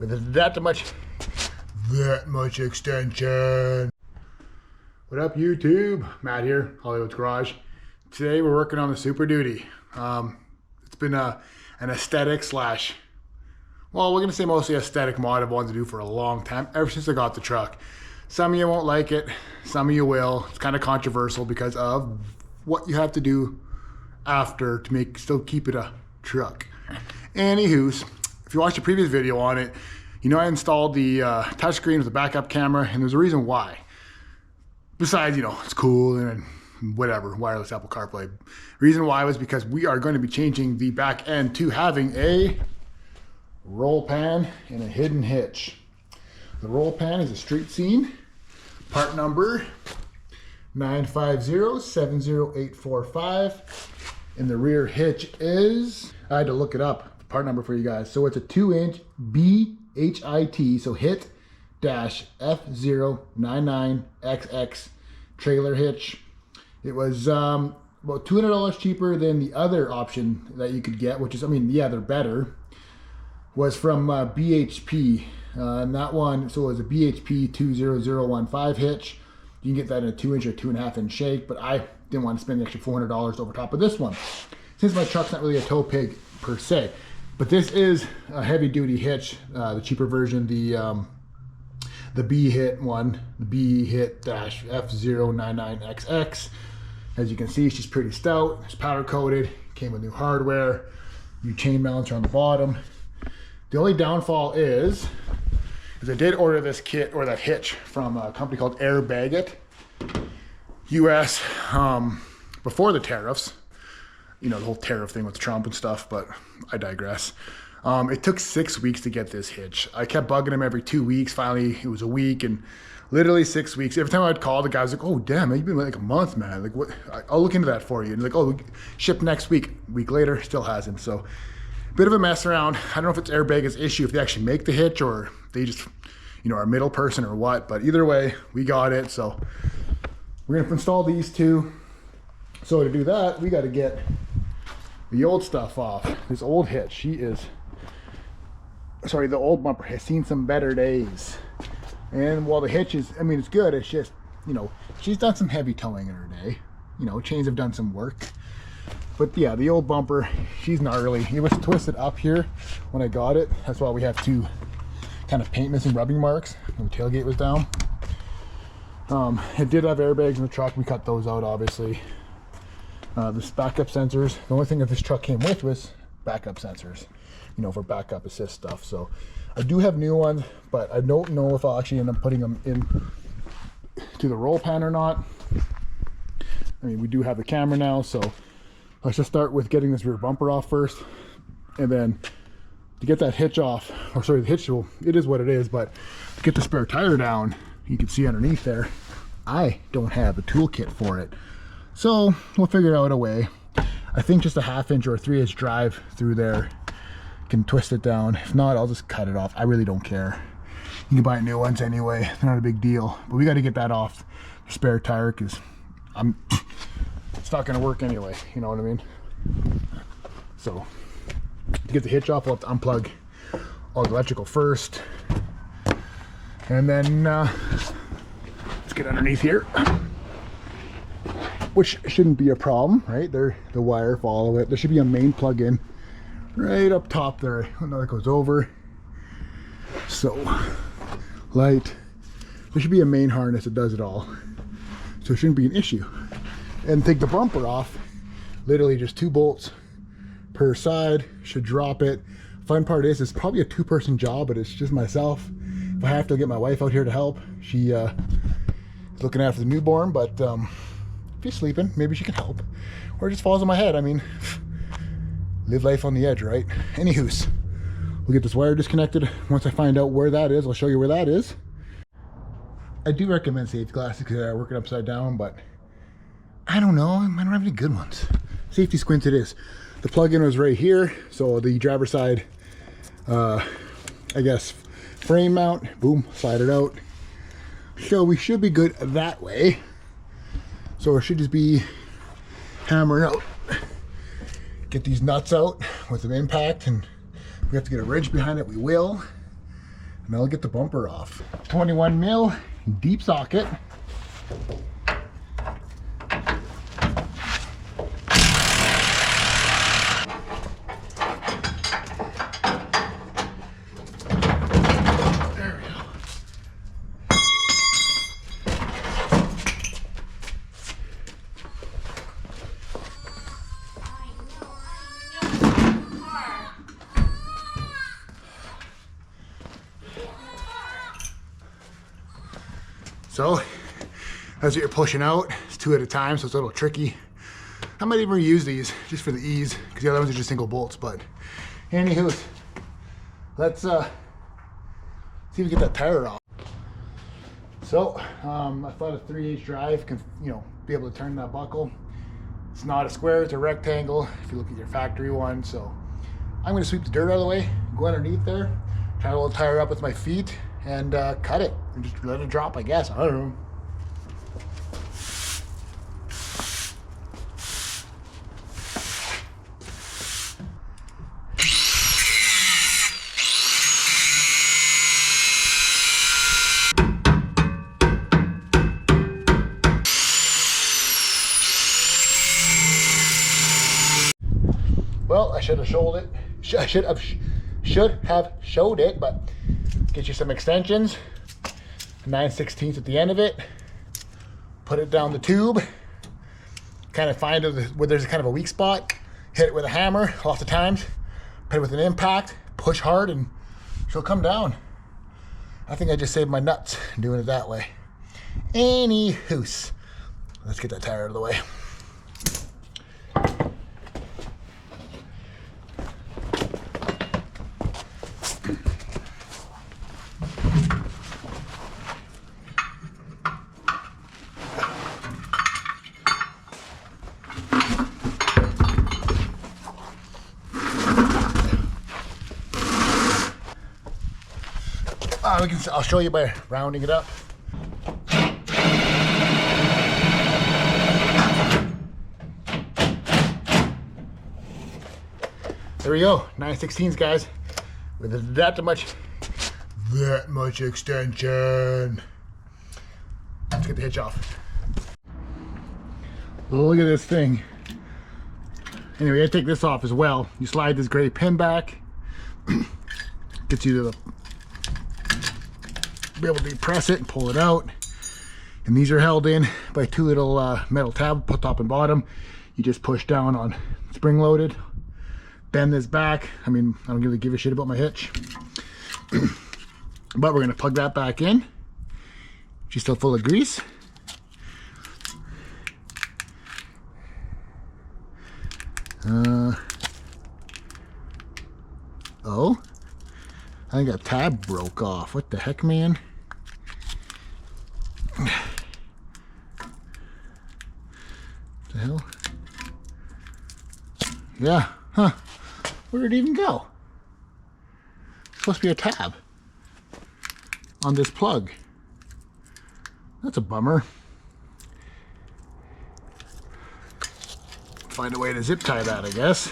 With that much extension. What up, YouTube? Matt here, Hollywood's Garage. Today we're working on the Super Duty. It's been an aesthetic slash, well, we're gonna say mostly aesthetic mod I've wanted to do for a long time, ever since I got the truck. Some of you won't like it, some of you will. It's kind of controversial because of what you have to do after to still keep it a truck. Anywho's, if you watched the previous video on it, you know I installed the touchscreen with the backup camera, and there's a reason why. Besides, you know, it's cool and whatever, wireless Apple CarPlay. Reason why was because we are going to be changing the back end to having a roll pan and a hidden hitch. The roll pan is a street scene, part number 950-70845. And the rear hitch is, I had to look it up, the part number for you guys. So it's a 2-inch BHIT, so HIT-F099XX trailer hitch. It was about $200 cheaper than the other option that you could get, which is, I mean, yeah, they're better, was from BHP. And that one, so it was a BHP 20015 hitch. You can get that in a 2-inch or 2.5-inch shake, but I didn't want to spend the extra $400 over top of this one, since my truck's not really a tow pig per se. But this is a heavy duty hitch, the cheaper version, the B-Hit one, the B-Hit-F099XX. As you can see, she's pretty stout. It's powder coated, came with new hardware, new chain mounts are on the bottom. The only downfall is I did order this kit, or that hitch, from a company called Airbag It US, before the tariffs. You know, the whole tariff thing with Trump and stuff, but I digress. It took 6 weeks to get this hitch. I kept bugging him every 2 weeks. Finally, it was a week, and literally 6 weeks. Every time I'd call, the guy was like, "Oh, damn, you've been like a month, man. Like, what? I'll look into that for you." And like, "Oh, ship next week." A week later, still hasn't. So, bit of a mess around. I don't know if it's Airbag's issue, if they actually make the hitch, or they just, you know, are a middle person or what. But either way, we got it. So, we're gonna install these two. So to do that, we got to get the old stuff off. This old hitch, the old bumper has seen some better days. And while the hitch is, I mean, it's good, it's just, you know, she's done some heavy towing in her day. You know, chains have done some work. But yeah, the old bumper, she's gnarly. It was twisted up here when I got it. That's why we have two kind of paint missing rubbing marks when the tailgate was down. It did have airbags in the truck. We cut those out, obviously. This backup sensors, the only thing that this truck came with was backup sensors, you know, for backup assist stuff. So I do have new ones, but I don't know if I'll actually end up putting them in to the roll pan or not. I mean, we do have the camera now, so let's just start with getting this rear bumper off first, and then to get that hitch off, or sorry, the hitch, well, it is what it is, but to get the spare tire down, you can see underneath there, I don't have a toolkit for it. So we'll figure out a way. I think just a 1/2-inch or a 3-inch drive through there can twist it down. If not, I'll just cut it off. I really don't care. You can buy new ones anyway. They're not a big deal. But we got to get that off the spare tire, because it's not going to work anyway. You know what I mean? So to get the hitch off, we'll have to unplug all the electrical first. And then let's get underneath here, which shouldn't be a problem, right? There, the wire, follow it. There should be a main plug-in right up top there. Oh, no, that goes over. So, light. There should be a main harness that does it all. So it shouldn't be an issue. And take the bumper off. Literally just 2 bolts per side. Should drop it. Fun part is, it's probably a 2-person job, but it's just myself. If I have to get my wife out here to help, she is looking after the newborn, but if she's sleeping, maybe she can help. Or it just falls on my head. I mean, live life on the edge, right? Anywho's, we'll get this wire disconnected. Once I find out where that is, I'll show you where that is. I do recommend safety glasses because I work it upside down, but I don't know, I don't have any good ones. Safety squints it is. The plug-in was right here, so the driver's side, I guess, frame mount, boom, slide it out. So we should be good that way. So it should just be hammering out, get these nuts out with some impact, and we have to get a wrench behind it, we will. and I'll get the bumper off. 21 mil deep socket. So, as you're pushing out, it's 2 at a time, so it's a little tricky. I might even reuse these just for the ease, because the other ones are just single bolts, but anywho, let's see if we get that tire off. So, I thought a 3/8 drive can, be able to turn that buckle. It's not a square, it's a rectangle, if you look at your factory one, so I'm gonna sweep the dirt out of the way, go underneath there, try to hold the tire up with my feet, and cut it and just let it drop, I guess. I don't know. Well, I should have showed it. Should have showed it, but get you some extensions, 9/16 at the end of it, put it down the tube, kind of find where there's kind of a weak spot, hit it with a hammer lots of times, put it with an impact, push hard, and she'll come down. I think I just saved my nuts doing it that way. Anywho, let's get that tire out of the way. I'll show you by rounding it up. There we go, 9/16s, guys. With that much extension. Let's get the hitch off. Look at this thing. Anyway, I take this off as well. You slide this gray pin back, gets you to the be able to press it and pull it out, and these are held in by 2 little metal tabs, top and bottom. You just push down on spring loaded, bend this back. I mean, I don't really give a shit about my hitch. But we're gonna plug that back in. She's still full of grease. Oh, I think that tab broke off. What the heck, man? The hell? Yeah, huh? Where did it even go? It's supposed to be a tab on this plug. That's a bummer. Find a way to zip tie that, I guess.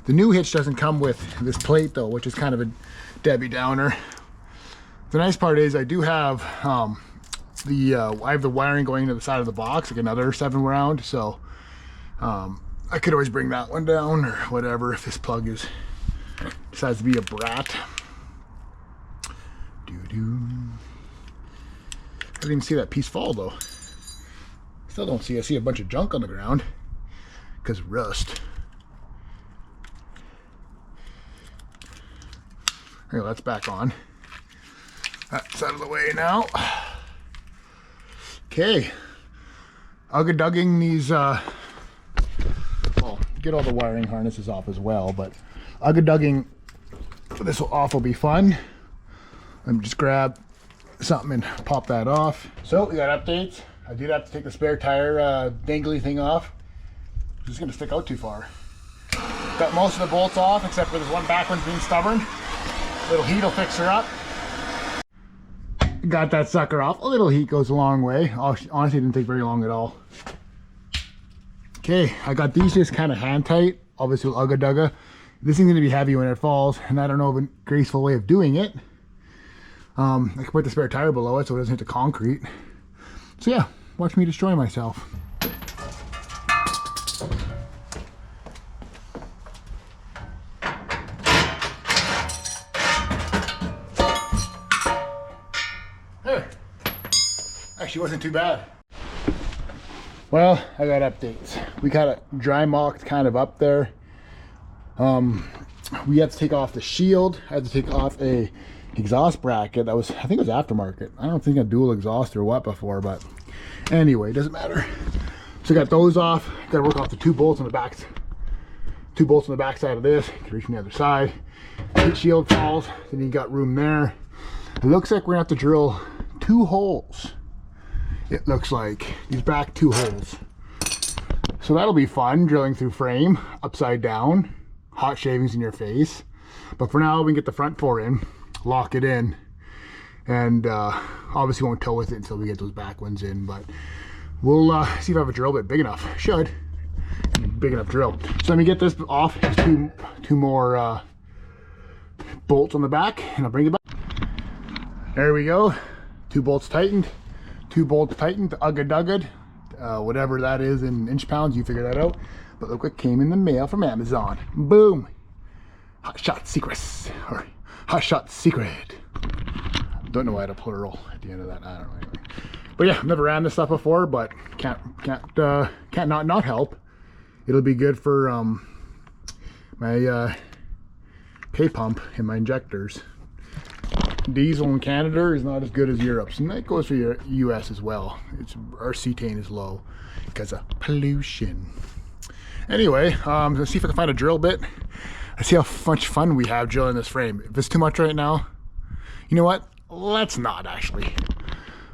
The new hitch doesn't come with this plate though, which is kind of a Debbie Downer. The nice part is I do have I have the wiring going to the side of the box, like another 7 round, so I could always bring that one down or whatever if this plug decides to be a brat. Doo-doo. I didn't even see that piece fall though. Still don't see. I see a bunch of junk on the ground because of rust. Here, that's back on. That's out of the way now. Okay. Ugga-dugging these, well, get all the wiring harnesses off as well, but ugga-dugging this off will be fun. Let me just grab something and pop that off. So we got updates. I did have to take the spare tire dangly thing off. It's just gonna stick out too far. Got most of the bolts off except for this one back one's being stubborn. Little heat will fix her up. Got that sucker off. A little heat goes a long way. Honestly, it didn't take very long at all. Okay, I got these just kind of hand tight, obviously with Ugga Dugga. This thing's gonna be heavy when it falls, and I don't know of a graceful way of doing it. I can put the spare tire below it so it doesn't hit the concrete. So yeah, watch me destroy myself. There. Actually wasn't too bad. Well, I got updates. We got it dry mocked kind of up there. We had to take off the shield. I had to take off a exhaust bracket that was, I think it was aftermarket. I don't think a dual exhaust or what before, but anyway, doesn't matter. So I got those off. Got to work off the two bolts on the back. Two bolts on the back side of this. You can reach from the other side. Heat shield falls. Then you got room there. It looks like we're gonna have to drill 2 holes. It looks like these back 2 holes. So that'll be fun, drilling through frame, upside down, hot shavings in your face. But for now, we can get the front 4 in, lock it in, and obviously won't tow with it until we get those back ones in. But we'll see if I have a drill bit big enough. Should. Big enough drill. So let me get this off. There's two more bolts on the back, and I'll bring it back. There we go. 2 bolts tightened. 2 bolts tightened, ugga-dugged, whatever that is in inch pounds, you figure that out. But look what came in the mail from Amazon. Boom! Hot Shot Secrets, or Hot Shot Secret. Don't know why I had a plural at the end of that. I don't know. Anyway. But yeah, I've never ran this stuff before, but can't not help. It'll be good for my K pump and my injectors. Diesel in Canada is not as good as Europe's, and that goes for your US as well. Our cetane is low because of pollution. Anyway, let's see if I can find a drill bit. Let's see how much fun we have drilling this frame. If it's too much right now, you know what? Let's not actually.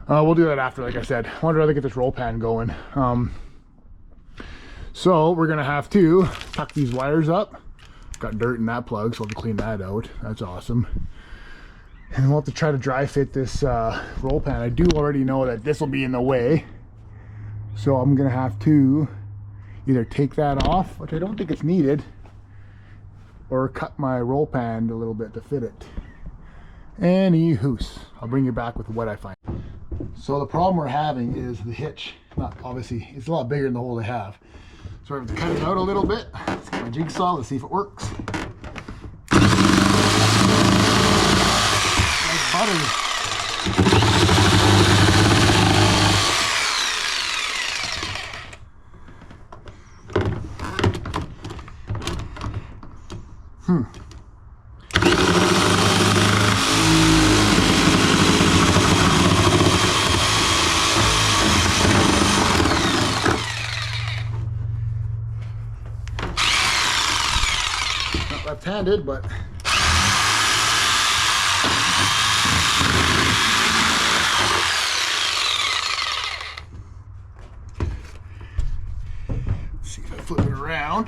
We'll do that after, like I said. I wanted to get this Rollpan going. So we're gonna have to tuck these wires up. Got dirt in that plug, so we'll have to clean that out. That's awesome. And we'll have to try to dry fit this Rollpan. I do already know that this will be in the way, so I'm gonna have to either take that off, which I don't think it's needed, or cut my Rollpan a little bit to fit it. Anywhoos, I'll bring you back with what I find. So the problem we're having is the hitch. Not obviously, it's a lot bigger than the hole they have. So I have to cut it out a little bit. Let's get my jigsaw. Let's see if it works. Butter. Not left-handed, but flip it around.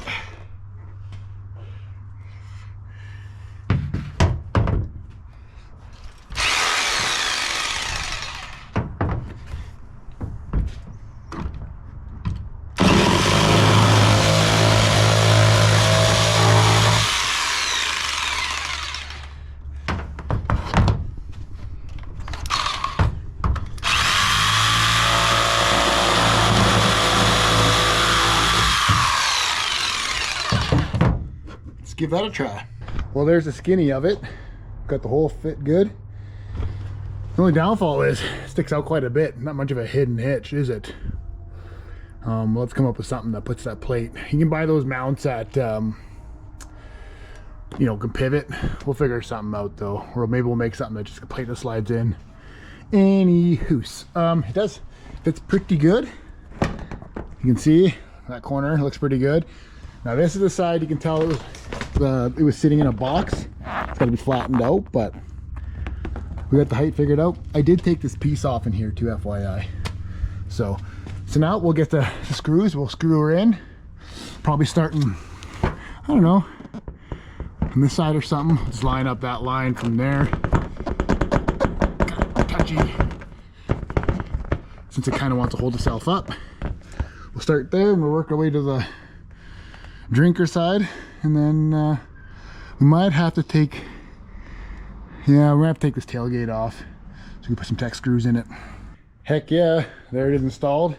Give that a try. Well, there's the skinny of it. Got the hole fit good. The only downfall is it sticks out quite a bit. Not much of a hidden hitch, is it? Let's come up with something that puts that plate. You can buy those mounts at you know, can pivot. We'll figure something out though, or maybe we'll make something that just a plate that slides in. Anywhoos, it does fits pretty good. You can see that corner looks pretty good. Now this is the side you can tell it was sitting in a box. It's got to be flattened out, but we got the height figured out. I did take this piece off in here too, FYI. So now we'll get the screws. We'll screw her in. Probably starting, I don't know, from this side or something. Let's line up that line from there. Kind of touchy, since it kind of wants to hold itself up. We'll start there and we'll work our way to the drinker side, and then We might have to take, yeah, we're gonna have to take this tailgate off so we can put some tech screws in it. Heck yeah, there it is installed.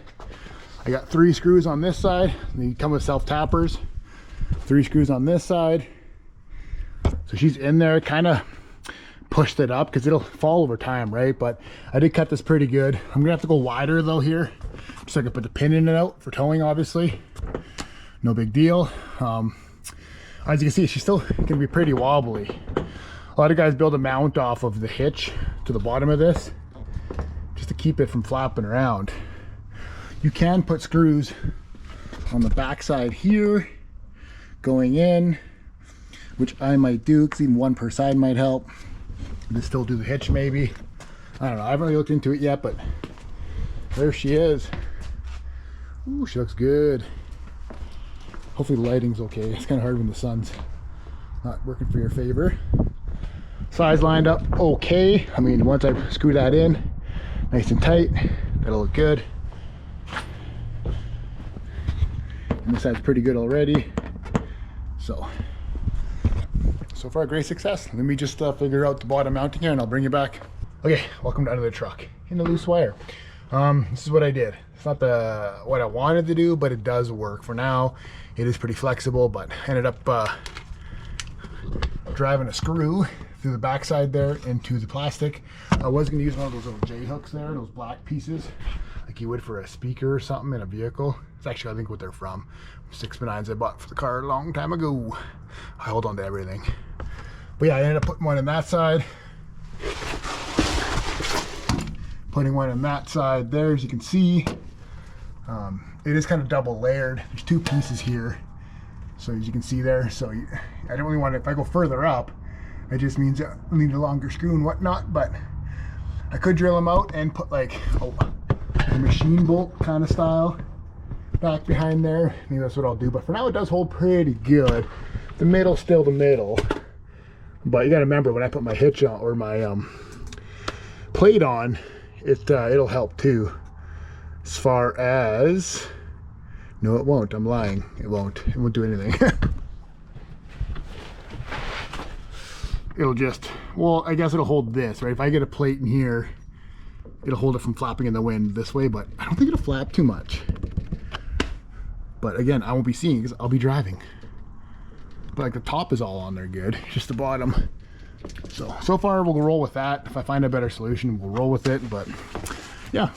I got 3 screws on this side. They come with self tappers. 3 screws on this side. So she's in there, kind of pushed it up because it'll fall over time, right? But I did cut this pretty good. I'm gonna have to go wider though here, so I can put the pin in and out for towing, obviously. No big deal. As you can see, she's still gonna be pretty wobbly. A lot of guys build a mount off of the hitch to the bottom of this just to keep it from flapping around. You can put screws on the back side here going in, which I might do because even one per side might help. Just still do the hitch maybe. I don't know, I haven't really looked into it yet, but there she is. Ooh, she looks good. Hopefully the lighting's okay. It's kind of hard when the sun's not working for your favor. Size lined up okay. I mean, once I screw that in nice and tight, that'll look good. And this side's pretty good already. So far, great success. Let me just figure out the bottom mounting here and I'll bring you back. Okay, welcome down to the truck in the loose wire. This is what I did. It's not what I wanted to do, but it does work for now. It is pretty flexible, but I ended up driving a screw through the backside there into the plastic. I was going to use one of those little J hooks there, those black pieces, like you would for a speaker or something in a vehicle. It's actually, I think, what they're from. 6x9s I bought for the car a long time ago. I hold on to everything. But yeah, I ended up putting one on that side. Putting one on that side there, as you can see. It is kind of double layered. There's 2 pieces here. So as you can see there, so I don't really want to, if I go further up, it just means I need a longer screw and whatnot, but I could drill them out and put like a machine bolt kind of style back behind there. Maybe that's what I'll do, but for now it does hold pretty good. The middle's still the middle, but you gotta remember when I put my hitch on or my plate on, it'll help too. As far as, no it won't, I'm lying, it won't do anything. It'll just, well, I guess it'll hold this, right? If I get a plate in here, it'll hold it from flapping in the wind this way, but I don't think it'll flap too much. But again, I won't be seeing because I'll be driving. But like the top is all on there good, just the bottom. So far we'll roll with that. If I find a better solution, we'll roll with it, but yeah.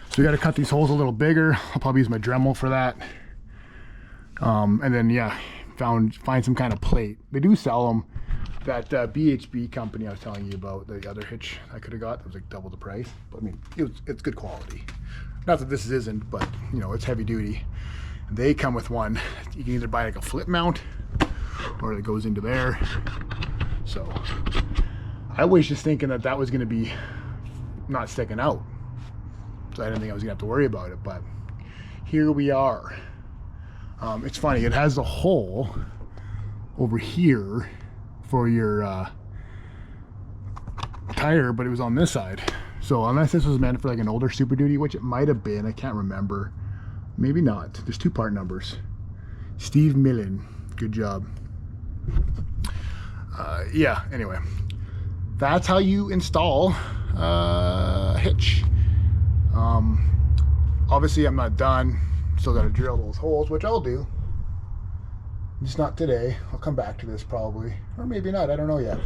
So we got to cut these holes a little bigger. I'll probably use my Dremel for that. And then yeah, find some kind of plate. They do sell them. That BHB company I was telling you about, the other hitch I could have got, it was like double the price. But I mean, it's good quality. Not that this isn't, but you know, it's heavy duty. They come with one. You can either buy like a flip mount or it goes into there. So I was just thinking that was going to be not sticking out. So I didn't think I was going to have to worry about it, but here we are. It's funny, it has a hole over here for your tire, but it was on this side. So unless this was meant for like an older Super Duty, which it might have been, I can't remember. Maybe not. There's 2 part numbers. Steve Millen, good job. Yeah, anyway, that's how you install a hitch. Obviously I'm not done. Still got to drill those holes, which I'll do. Just not today. I'll come back to this probably, or maybe not, I don't know yet.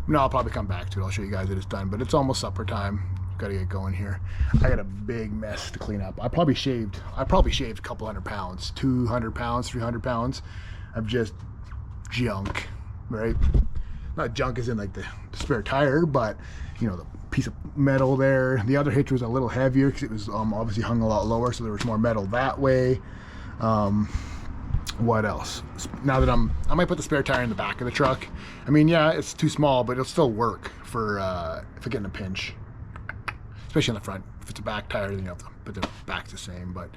No, I'll probably come back to it. I'll show you guys that it's done, but it's almost supper time. Got to get going here. I got a big mess to clean up. I probably shaved a couple 100 pounds, 200 pounds, 300 pounds of just junk, right? Not junk as in like the spare tire, but you know, the piece of metal there. The other hitch was a little heavier because it was obviously hung a lot lower, so there was more metal that way. What else? Now that I might put the spare tire in the back of the truck. I mean, yeah, it's too small, but it'll still work for if I get in a pinch, especially on the front. If it's a back tire, then you have to put the back's the same. But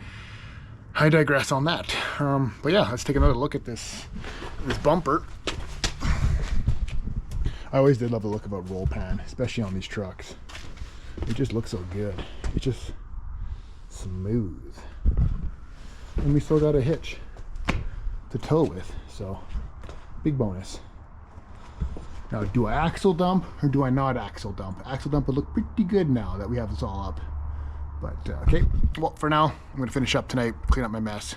I digress on that. But yeah, let's take another look at this bumper. I always did love the look of a Rollpan, especially on these trucks. It just looks so good. It's just smooth. And we still got a hitch to tow with, so big bonus. Now, do I axle dump or do I not axle dump? Axle dump would look pretty good now that we have this all up. But, okay, well, for now, I'm going to finish up tonight, clean up my mess,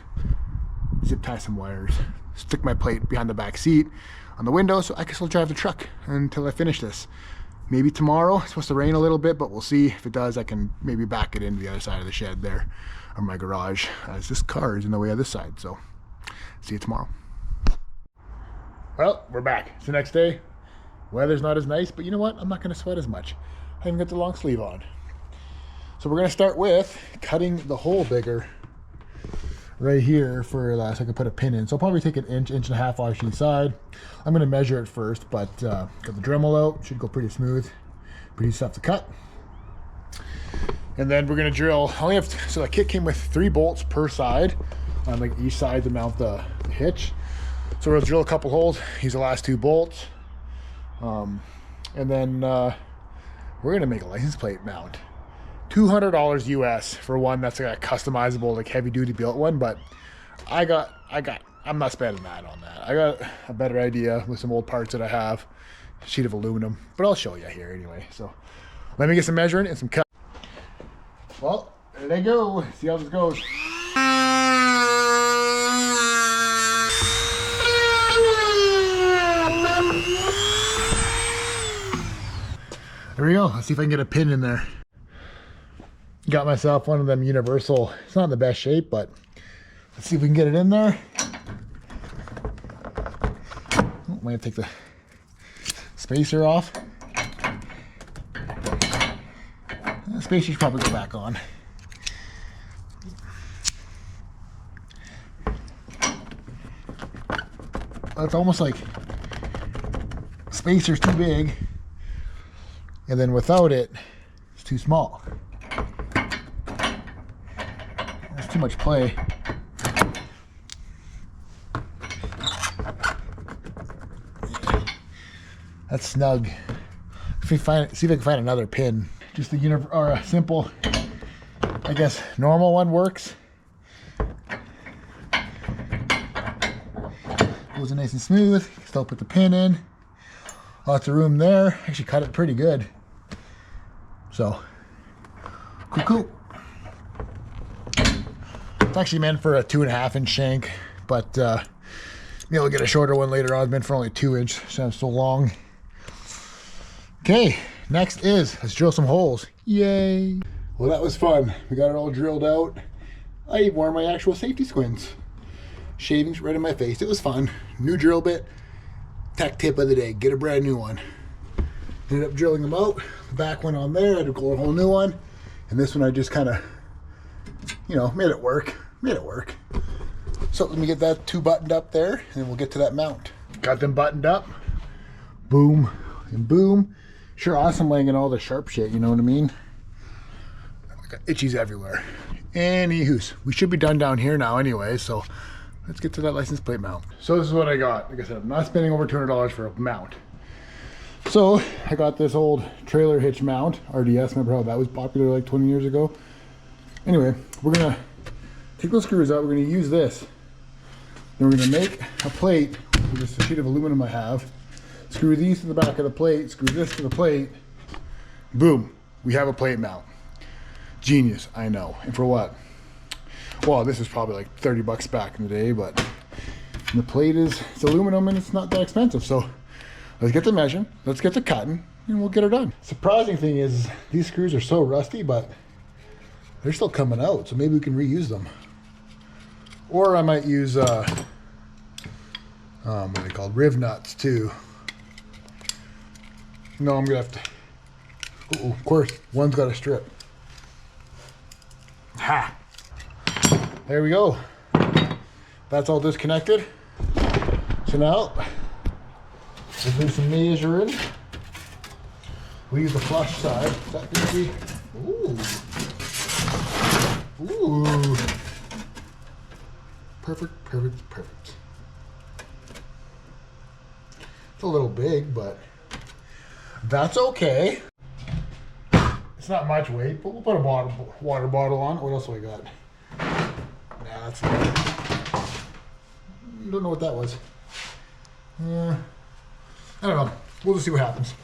zip tie some wires, stick my plate behind the back seat on the window so I can still drive the truck until I finish this. Maybe tomorrow. It's supposed to rain a little bit, but we'll see. If it does, I can maybe back it into the other side of the shed there, or my garage, as this car is in the way of this side. So, see you tomorrow. Well, we're back. It's the next day. Weather's not as nice, but you know what? I'm not going to sweat as much. I haven't got the long sleeve on. So we're going to start with cutting the hole bigger right here for so I can put a pin in. So I'll probably take an inch and a half off each side. I'm going to measure it first, but got the Dremel out. Should go pretty smooth. Pretty easy stuff to cut. And then we're going to drill. I only have so the kit came with 3 bolts per side on like each side to mount the hitch. So we'll drill a couple holes. Use the last 2 bolts, and then we're going to make a license plate mount. $200 US for one that's like a customizable, like heavy duty built one, but I'm not spending that on that. I got a better idea with some old parts that I have, a sheet of aluminum, but I'll show you here anyway. So let me get some measuring and some cut. Well, there they go. See how this goes. There we go. Let's see if I can get a pin in there. Got myself one of them universal. It's not in the best shape, but let's see if we can get it in there. Oh, might have to take the spacer off. The spacer should probably go back on. It's almost like spacer's too big, and then without it, it's too small. There's too much play. That's snug. See if I can find another pin. Just a simple, I guess, normal one works. Goes in nice and smooth. Still put the pin in. Lots of room there. Actually cut it pretty good. So, cool. It's actually meant for a 2.5 inch shank, but maybe I'll get a shorter one later on. It's meant for only 2 inch, so it's so long. Okay, next is let's drill some holes. Yay! Well, that was fun. We got it all drilled out. I wore my actual safety squints. Shavings right in my face. It was fun. New drill bit. Tech tip of the day: get a brand new one. Ended up drilling them out. The back one on there, I had to go a whole new one, and this one I just kind of, made it work. So let me get that 2 buttoned up there, and we'll get to that mount. Got them buttoned up. Boom and boom. Sure, awesome laying in all the sharp shit. You know what I mean? I got itchies everywhere. Anywho, we should be done down here now anyway. So let's get to that license plate mount. So this is what I got. Like I said, I'm not spending over $200 for a mount. So I got this old trailer hitch mount, RDS. Remember how that was popular like 20 years ago? Anyway, we're gonna take those screws out. We're gonna use this. Then we're gonna make a plate with just a sheet of aluminum I have. Screw these to the back of the plate. Screw this to the plate. Boom. We have a plate mount. Genius, I know. And for what? Well, this is probably like 30 bucks back in the day, but the plate it's aluminum and it's not that expensive. So let's get the measuring, let's get the cutting, and we'll get her done. Surprising thing is these screws are so rusty, but they're still coming out. So maybe we can reuse them. Or I might use, what are they called? Riv nuts too. No, I'm gonna have to, of course, one's got a strip. Ha! There we go. That's all disconnected. So now, let's do some measuring. We use the flush side. Is that gonna be, ooh. Perfect. It's a little big, but that's okay. It's not much weight, but we'll put a water bottle on. What else do we got? Nah, that's not it. Don't know what that was. I don't know. we'll just see what happens.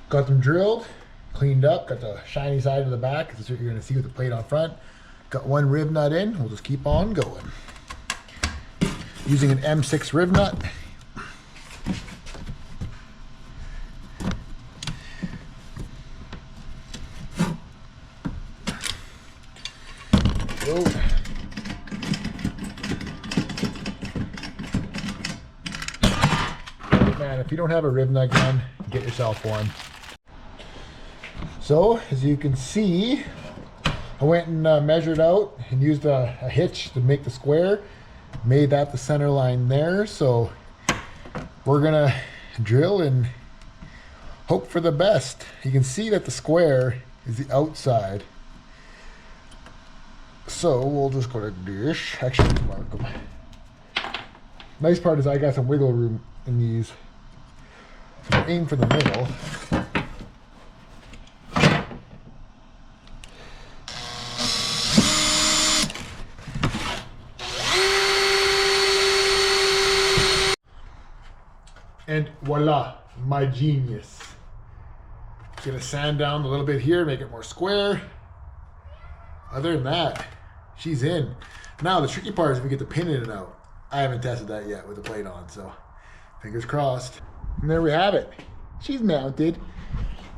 Got them drilled, cleaned up, got the shiny side of the back. That's what you're gonna see with the plate on front. Got one rib nut in, we'll just keep on going. Using an M6 rib nut. Go. Man, if you don't have a rib nut gun, get yourself one. So, as you can see, I went and measured out and used a hitch to make the square. Made that the center line there. So, we're gonna drill and hope for the best. You can see that the square is the outside. So, we'll just go to dish. Actually, mark them. Nice part is I got some wiggle room in these. So aim for the middle. And voila, my genius. Gonna sand down a little bit here, make it more square. Other than that, she's in. Now the tricky part is if we get the pin in and out. I haven't tested that yet with the plate on, so fingers crossed. And there we have it. She's mounted.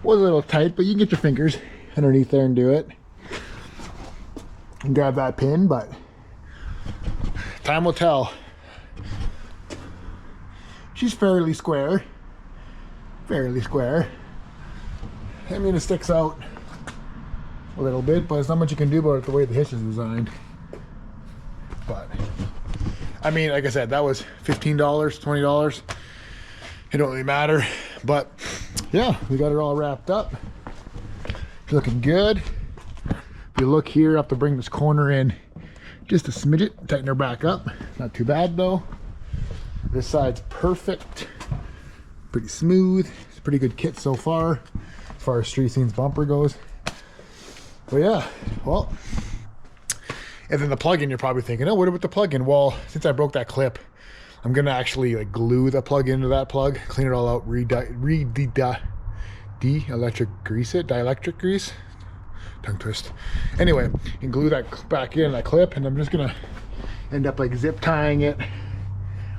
Was a little tight, but you can get your fingers underneath there and do it. And grab that pin, but time will tell. She's fairly square. Fairly square. I mean, it sticks out a little bit, but there's not much you can do about it the way the hitch is designed. But, I mean, like I said, that was $15, $20. It don't really matter. But, yeah, we got it all wrapped up. It's looking good. If you look here, I have to bring this corner in just a smidget, tighten her back up. Not too bad, though. This side's perfect, pretty smooth. It's a pretty good kit so far as street scenes bumper goes. But yeah, well, and then the plug-in, you're probably thinking, oh, what about the plug-in? Well, since I broke that clip, I'm gonna actually like glue the plug into that plug, clean it all out, de-electric grease it, dielectric grease, tongue twist. Anyway, and glue that back in that clip, and I'm just gonna end up like zip tying it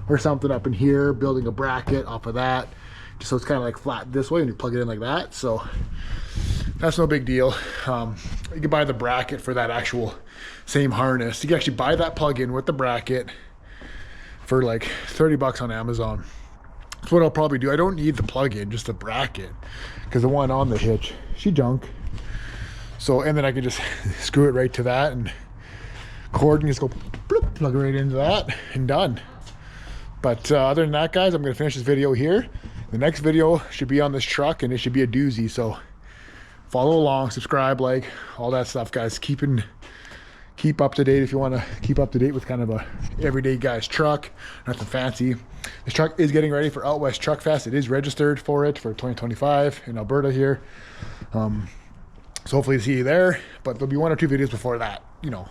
or something up in here, building a bracket off of that, just so it's kind of like flat this way and you plug it in like that. So that's no big deal. You can buy the bracket for that actual same harness. You can actually buy that plug-in with the bracket for like 30 bucks on Amazon. That's what I'll probably do. I don't need the plug-in, just the bracket, because the one on the hitch, she junk. So, and then I can just screw it right to that and cord and just go bloop, plug it right into that and done. But other than that, guys, I'm going to finish this video here. The next video should be on this truck, and it should be a doozy. So follow along, subscribe, like, all that stuff, guys. Keep up to date if you want to keep up to date with kind of a everyday guy's truck. Nothing fancy. This truck is getting ready for Out West Truck Fest. It is registered for it for 2025 in Alberta here. So hopefully see you there. But there'll be 1 or 2 videos before that, you know,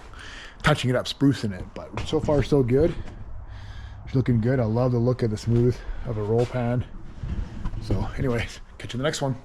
touching it up, sprucing it. But so far, so good. It's looking good. I love the look of the smooth of a roll pan. So anyways, catch you in the next one.